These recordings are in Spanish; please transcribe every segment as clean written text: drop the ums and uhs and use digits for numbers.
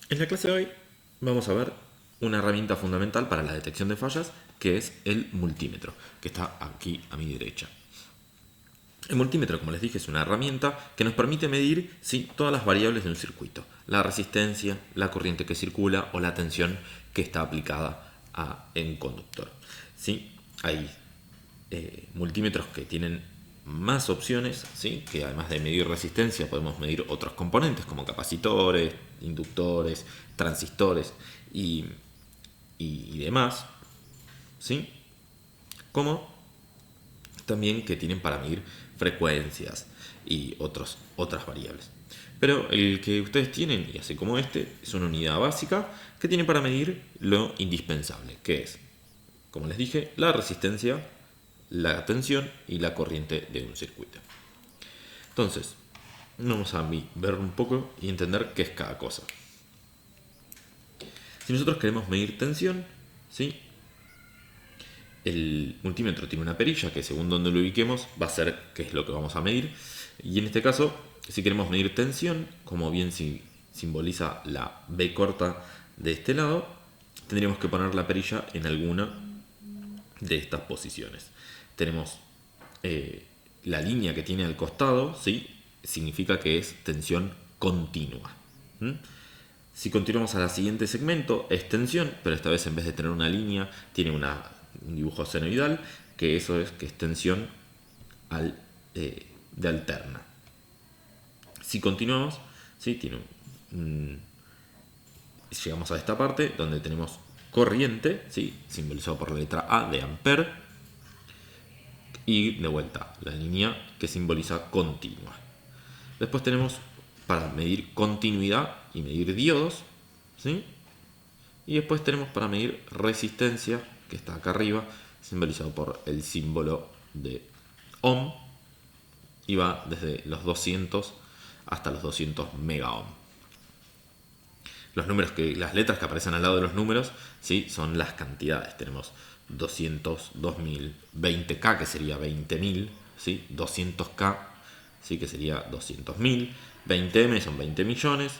En la clase de hoy vamos a ver una herramienta fundamental para la detección de fallas, que es el multímetro, que está aquí a mi derecha. El multímetro, como les dije, es una herramienta que nos permite medir todas las variables de un circuito. La resistencia, la corriente que circula o la tensión que está aplicada a un conductor. ¿Sí? Hay multímetros que tienen más opciones, ¿sí? Que además de medir resistencia podemos medir otros componentes como capacitores, inductores, transistores y demás, ¿sí? Como también que tienen para medir frecuencias y otras variables. Pero el que ustedes tienen, y así como este, es una unidad básica que tiene para medir lo indispensable, que es, como les dije, la resistencia, la tensión y la corriente de un circuito. Entonces, vamos a ver un poco y entender qué es cada cosa. Si nosotros queremos medir tensión, ¿sí? El multímetro tiene una perilla que según donde lo ubiquemos va a ser qué es lo que vamos a medir. Y en este caso, si queremos medir tensión, como bien simboliza la B corta de este lado, tendríamos que poner la perilla en alguna de estas posiciones. Tenemos la línea que tiene al costado, ¿sí? Significa que es tensión continua. Si continuamos al siguiente segmento, es tensión, pero esta vez en vez de tener una línea, tiene un dibujo senoidal, que eso es que es tensión de alterna. Si continuamos, ¿sí? Llegamos a esta parte donde tenemos corriente, ¿sí? Simbolizado por la letra A de ampere, y de vuelta la línea que simboliza continua. Después tenemos para medir continuidad y medir diodos, ¿sí? Y después tenemos para medir resistencia, que está acá arriba, simbolizado por el símbolo de ohm, y va desde los 200 hasta los 200 mega ohm. Las letras que aparecen al lado de los números, ¿sí? Son las cantidades. Tenemos 200, 2000, 20K, que sería 20.000, ¿sí? 200K, ¿sí? Que sería 200.000, 20M son 20 millones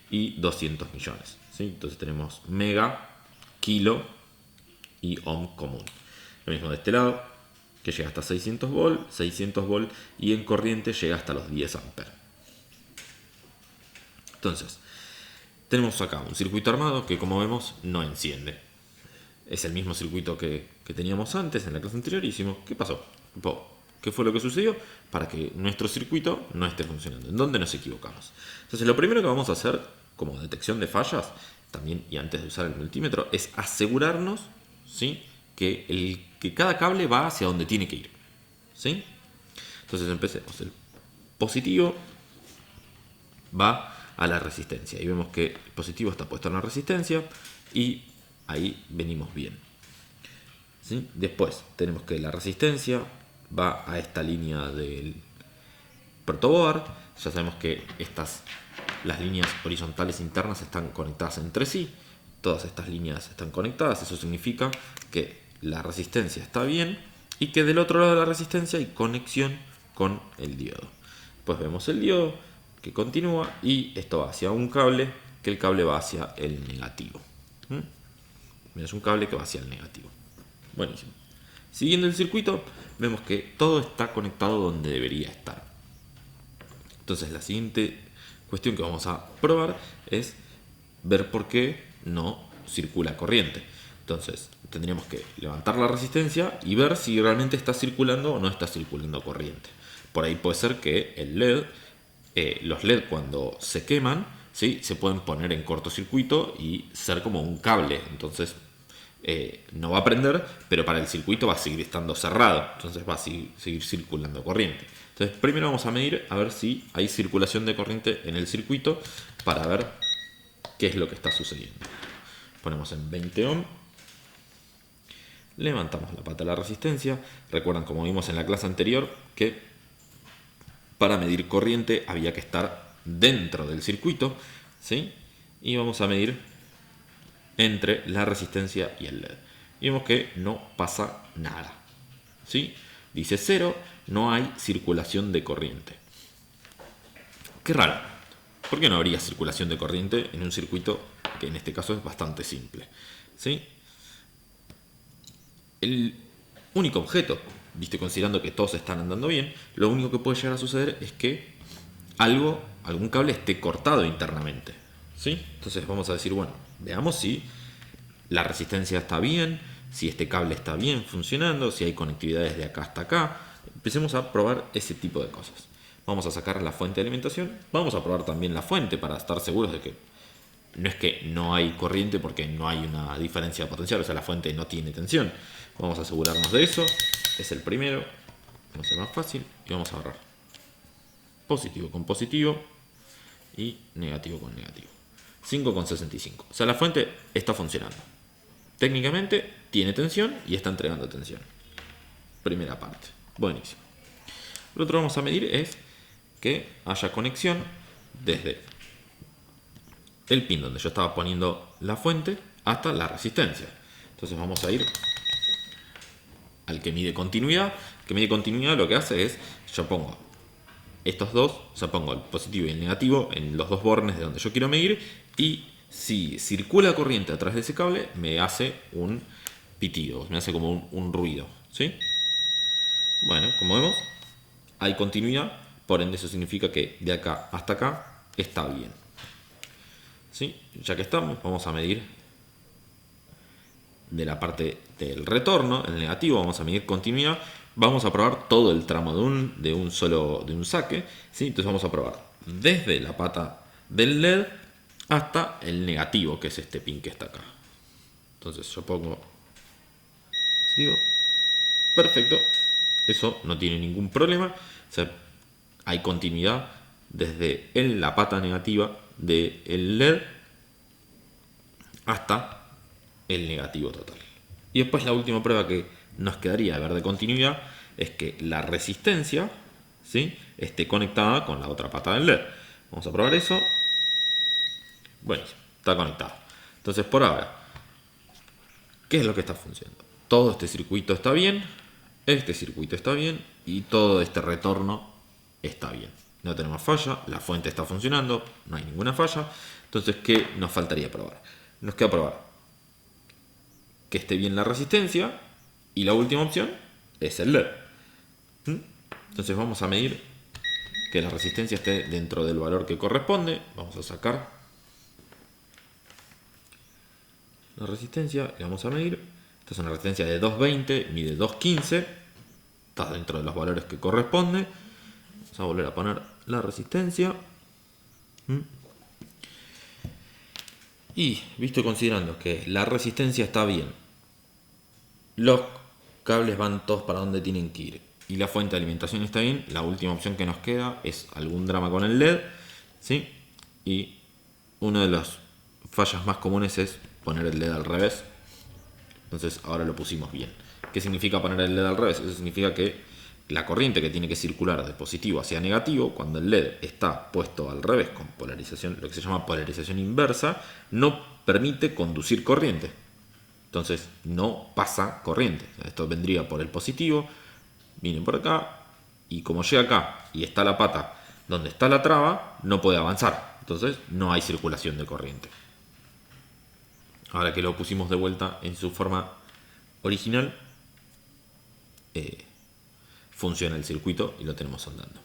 y 200 millones, ¿sí? Entonces tenemos mega, kilo y ohm común. Lo mismo de este lado, que llega hasta 600 volt y en corriente llega hasta los 10 amperes. Entonces, tenemos acá un circuito armado que, como vemos, no enciende. Es el mismo circuito que teníamos antes en la clase anterior y hicimos, ¿qué pasó? ¿Qué fue lo que sucedió para que nuestro circuito no esté funcionando? ¿En dónde nos equivocamos? Entonces, lo primero que vamos a hacer como detección de fallas, también y antes de usar el multímetro, es asegurarnos, ¿sí? que cada cable va hacia donde tiene que ir, ¿sí? Entonces empecemos. El positivo va a la resistencia y vemos que el positivo está puesto en la resistencia y ahí venimos bien, ¿sí? Después tenemos que la resistencia va a esta línea del protoboard. Ya sabemos que las líneas horizontales internas están conectadas entre sí. Todas estas líneas están conectadas. Eso significa que la resistencia está bien y que del otro lado de la resistencia hay conexión con el diodo. Pues vemos el diodo que continúa y esto va hacia un cable, que el cable va hacia el negativo. Es un cable que va hacia el negativo. Buenísimo. Siguiendo el circuito, vemos que todo está conectado donde debería estar. Entonces la siguiente cuestión que vamos a probar es ver por qué no circula corriente. Entonces tendríamos que levantar la resistencia y ver si realmente está circulando o no está circulando corriente. Por ahí puede ser que el LED, los LED cuando se queman, ¿sí? Se pueden poner en cortocircuito y ser como un cable. Entonces no va a prender, pero para el circuito va a seguir estando cerrado. Entonces va a seguir circulando corriente. Entonces primero vamos a medir a ver si hay circulación de corriente en el circuito para ver qué es lo que está sucediendo. Ponemos en 20 ohm. Levantamos la pata de la resistencia. Recuerdan, como vimos en la clase anterior, que para medir corriente había que estar dentro del circuito, ¿sí? Y vamos a medir entre la resistencia y el LED. Y vemos que no pasa nada, ¿sí? Dice 0, no hay circulación de corriente. Qué raro. ¿Por qué no habría circulación de corriente en un circuito que en este caso es bastante simple? ¿Sí? El único objeto, considerando que todos están andando bien, lo único que puede llegar a suceder es que algún cable esté cortado internamente. ¿Sí? Entonces vamos a decir, bueno, veamos si la resistencia está bien, si este cable está bien funcionando, si hay conectividades de acá hasta acá. Empecemos a probar ese tipo de cosas. Vamos a sacar la fuente de alimentación. Vamos a probar también la fuente para estar seguros de que no es que no hay corriente porque no hay una diferencia de potencial. O sea, la fuente no tiene tensión. Vamos a asegurarnos de eso. Es el primero. Va a ser más fácil. Y vamos a agarrar positivo con positivo y negativo con negativo. 5,65. O sea, la fuente está funcionando. Técnicamente tiene tensión y está entregando tensión. Primera parte. Buenísimo. Lo otro que vamos a medir es que haya conexión desde el pin donde yo estaba poniendo la fuente hasta la resistencia. Entonces vamos a ir al que mide continuidad. El que mide continuidad lo que hace es, yo pongo estos dos, o sea, pongo el positivo y el negativo en los dos bornes de donde yo quiero medir, y si circula corriente a través de ese cable, me hace un pitido, me hace como un ruido, ¿sí? Bueno, como vemos, hay continuidad, por ende eso significa que de acá hasta acá está bien. ¿Sí? Ya que estamos, vamos a medir de la parte del retorno, el negativo, vamos a medir continuidad. Vamos a probar todo el tramo de un saque, ¿sí? Entonces vamos a probar desde la pata del LED hasta el negativo, que es este pin que está acá. Entonces yo pongo, digo, perfecto, eso no tiene ningún problema. O sea, hay continuidad desde la pata negativa del LED hasta el negativo total. Y después la última prueba que nos quedaría de ver de continuidad es que la resistencia, ¿sí?, esté conectada con la otra pata del LED. Vamos a probar eso. Bueno, está conectado. Entonces por ahora, ¿qué es lo que está funcionando? Todo este circuito está bien, este circuito está bien y todo este retorno está bien. No tenemos falla, la fuente está funcionando, no hay ninguna falla. Entonces, ¿qué nos faltaría probar? Nos queda probar que esté bien la resistencia y la última opción es el LED. Entonces vamos a medir que la resistencia esté dentro del valor que corresponde. Vamos a sacar la resistencia y vamos a medir. Esta es una resistencia de 220, mide 215, está dentro de los valores que corresponde. Vamos a volver a poner la resistencia. Y visto considerando que la resistencia está bien, los cables van todos para donde tienen que ir y la fuente de alimentación está bien, la última opción que nos queda es algún drama con el LED, ¿sí? Y una de las fallas más comunes es poner el LED al revés. Entonces ahora lo pusimos bien. ¿Qué significa poner el LED al revés? Eso significa que la corriente que tiene que circular de positivo hacia negativo, cuando el LED está puesto al revés con polarización, lo que se llama polarización inversa, no permite conducir corriente. Entonces no pasa corriente. Esto vendría por el positivo, viene por acá, y como llega acá y está la pata donde está la traba, no puede avanzar. Entonces no hay circulación de corriente. Ahora que lo pusimos de vuelta en su forma original, funciona el circuito y lo tenemos andando.